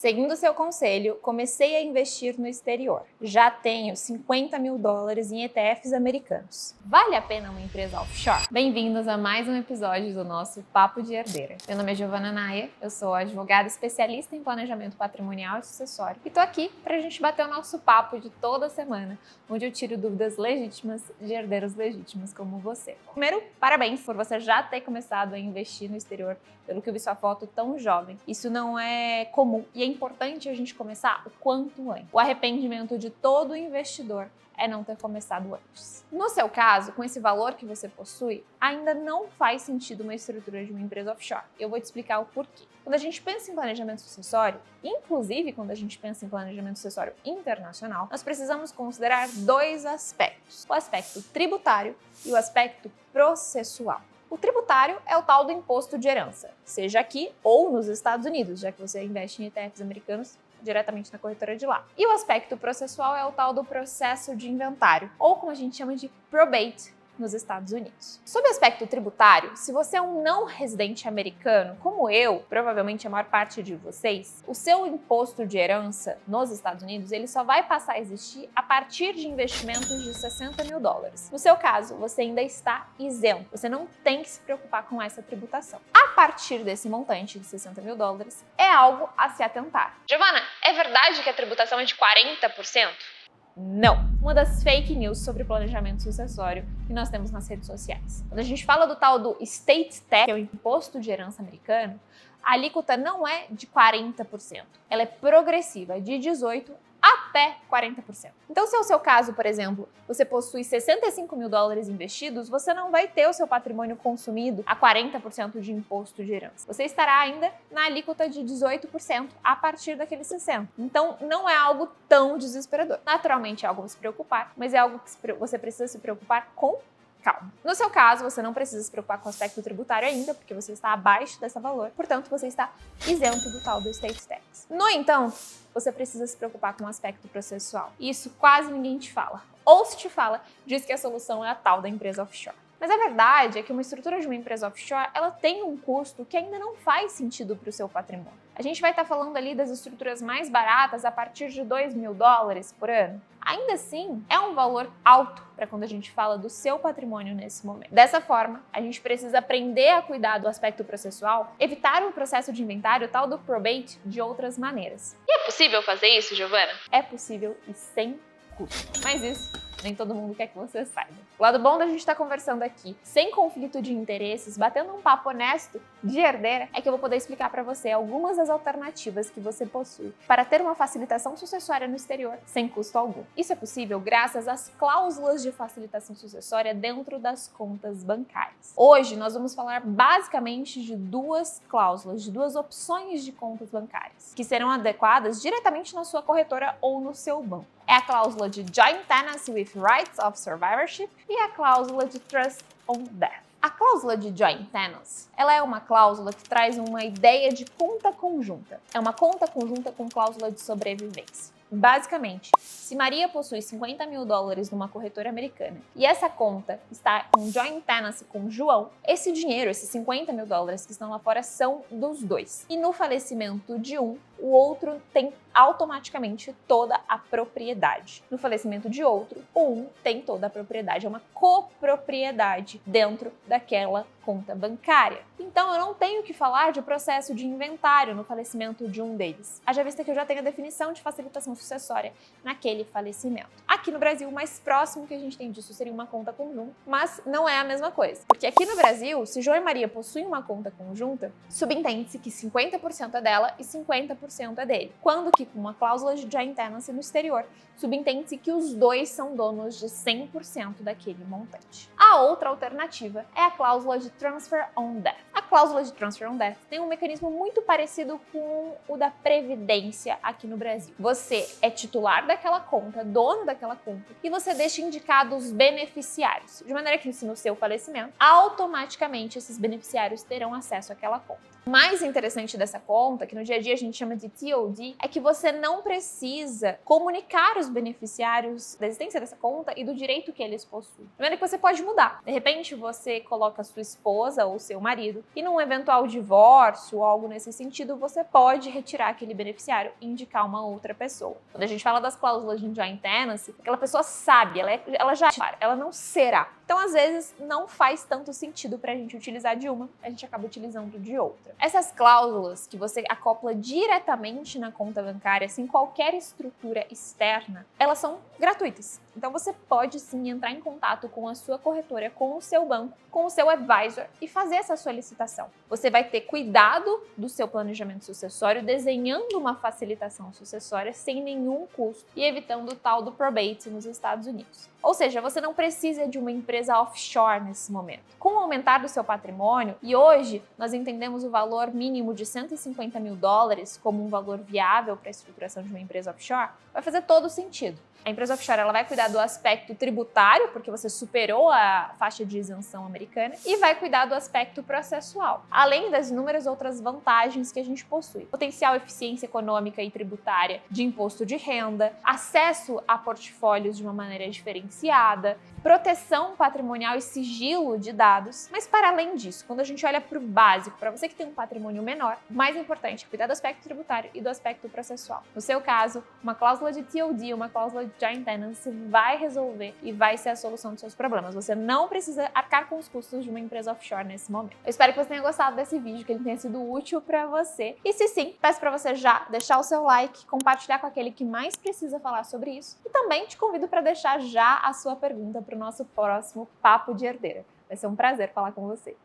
Seguindo seu conselho, comecei a investir no exterior. Já tenho $50 mil em ETFs americanos. Vale a pena uma empresa offshore? Bem-vindos a mais um episódio do nosso Papo de Herdeira. Meu nome é Giovana Naia, eu sou advogada especialista em planejamento patrimonial e sucessório e tô aqui pra gente bater o nosso papo de toda semana, onde eu tiro dúvidas legítimas de herdeiros legítimos como você. Primeiro, parabéns por você já ter começado a investir no exterior, pelo que eu vi sua foto tão jovem. Isso não é comum e é importante a gente começar o quanto antes. O arrependimento de todo investidor é não ter começado antes. No seu caso, com esse valor que você possui, ainda não faz sentido uma estrutura de uma empresa offshore. Eu vou te explicar o porquê. Quando a gente pensa em planejamento sucessório, inclusive quando a gente pensa em planejamento sucessório internacional, nós precisamos considerar dois aspectos: o aspecto tributário e o aspecto processual. O tributário é o tal do imposto de herança, seja aqui ou nos Estados Unidos, já que você investe em ETFs americanos diretamente na corretora de lá. E o aspecto processual é o tal do processo de inventário, ou como a gente chama de probate nos Estados Unidos. Sob o aspecto tributário, se você é um não residente americano, como eu, provavelmente a maior parte de vocês, o seu imposto de herança nos Estados Unidos, ele só vai passar a existir a partir de investimentos de $60 mil. No seu caso, você ainda está isento, você não tem que se preocupar com essa tributação. A partir desse montante de $60 mil, é algo a se atentar. Giovana, é verdade que a tributação é de 40%? Não! Uma das fake news sobre planejamento sucessório que nós temos nas redes sociais. Quando a gente fala do tal do estate tax, que é o imposto de herança americano, a alíquota não é de 40%. Ela é progressiva, de 18% até 40%. Então, se é o seu caso, por exemplo, você possui $65 mil investidos, você não vai ter o seu patrimônio consumido a 40% de imposto de herança. Você estará ainda na alíquota de 18% a partir daqueles 60%. Então, não é algo tão desesperador. Naturalmente é algo a se preocupar, mas é algo que você precisa se preocupar com calma. No seu caso, você não precisa se preocupar com o aspecto tributário ainda, porque você está abaixo desse valor, portanto, você está isento do tal do estate tax. No entanto, você precisa se preocupar com o aspecto processual. E isso quase ninguém te fala. Ou se te fala, diz que a solução é a tal da empresa offshore. Mas a verdade é que uma estrutura de uma empresa offshore, ela tem um custo que ainda não faz sentido para o seu patrimônio. A gente vai estar falando ali das estruturas mais baratas a partir de $2 mil por ano. Ainda assim, é um valor alto para quando a gente fala do seu patrimônio nesse momento. Dessa forma, a gente precisa aprender a cuidar do aspecto processual, evitar o processo de inventário, tal do probate, de outras maneiras. E é possível fazer isso, Giovana? É possível e sem custo. Mas isso nem todo mundo quer que você saiba. O lado bom da gente estar conversando aqui, sem conflito de interesses, batendo um papo honesto de herdeira, é que eu vou poder explicar para você algumas das alternativas que você possui para ter uma facilitação sucessória no exterior sem custo algum. Isso é possível graças às cláusulas de facilitação sucessória dentro das contas bancárias. Hoje nós vamos falar basicamente de duas cláusulas, de duas opções de contas bancárias, que serão adequadas diretamente na sua corretora ou no seu banco. É a cláusula de Joint Tenancy with Rights of Survivorship e a cláusula de Trust on Death. A cláusula de Joint Tenancy, ela é uma cláusula que traz uma ideia de conta conjunta. É uma conta conjunta com cláusula de sobrevivência. Basicamente, se Maria possui $50 mil numa corretora americana e essa conta está em joint tenancy com João, esse dinheiro, esses $50 mil que estão lá fora, são dos dois. E no falecimento de um, o outro tem automaticamente toda a propriedade. No falecimento de outro, o um tem toda a propriedade. É uma copropriedade dentro daquela conta bancária. Então, eu não tenho que falar de processo de inventário no falecimento de um deles. Haja vista que eu já tenho a definição de facilitação sucessória naquele falecimento. Aqui no Brasil, o mais próximo que a gente tem disso seria uma conta conjunta, mas não é a mesma coisa. Porque aqui no Brasil, se João e Maria possuem uma conta conjunta, subentende-se que 50% é dela e 50% é dele. Quando que com uma cláusula de joint tenancy no exterior, subentende-se que os dois são donos de 100% daquele montante. A outra alternativa é a cláusula de Transfer on Death. A cláusula de Transfer on Death tem um mecanismo muito parecido com o da Previdência aqui no Brasil. Você é titular daquela conta, dono daquela conta, e você deixa indicados beneficiários, de maneira que, se no seu falecimento, automaticamente esses beneficiários terão acesso àquela conta. O mais interessante dessa conta, que no dia a dia a gente chama de TOD, é que você não precisa comunicar os beneficiários da existência dessa conta e do direito que eles possuem. De maneira que você pode mudar. De repente, você coloca a sua esposa ou seu marido E num eventual divórcio ou algo nesse sentido, você pode retirar aquele beneficiário e indicar uma outra pessoa. Quando a gente fala das cláusulas de joint tenancy, aquela pessoa sabe, ela já ela não será. Então, às vezes, não faz tanto sentido para a gente utilizar de uma, a gente acaba utilizando de outra. Essas cláusulas que você acopla diretamente na conta bancária, sem qualquer estrutura externa, elas são gratuitas. Então, você pode sim entrar em contato com a sua corretora, com o seu banco, com o seu advisor e fazer essa solicitação. Você vai ter cuidado do seu planejamento sucessório, desenhando uma facilitação sucessória sem nenhum custo e evitando o tal do probate nos Estados Unidos. Ou seja, você não precisa de uma empresa offshore nesse momento. Com o aumentar do seu patrimônio, e hoje nós entendemos o valor mínimo de $150 mil como um valor viável para a estruturação de uma empresa offshore, vai fazer todo sentido. A empresa offshore ela vai cuidar do aspecto tributário, porque você superou a faixa de isenção americana, e vai cuidar do aspecto processual, além das inúmeras outras vantagens que a gente possui. Potencial eficiência econômica e tributária de imposto de renda, acesso a portfólios de uma maneira diferenciada, proteção patrimonial e sigilo de dados. Mas para além disso, quando a gente olha para o básico, para você que tem um patrimônio menor, o mais importante é cuidar do aspecto tributário e do aspecto processual. No seu caso, uma cláusula de TOD, uma cláusula de joint tenancy vai resolver e vai ser a solução dos seus problemas. Você não precisa arcar com os custos de uma empresa offshore nesse momento. Eu espero que você tenha gostado desse vídeo, que ele tenha sido útil para você. E se sim, peço para você já deixar o seu like, compartilhar com aquele que mais precisa falar sobre isso e também te convido para deixar já a sua pergunta para o nosso próximo Papo de Herdeira. Vai ser um prazer falar com você.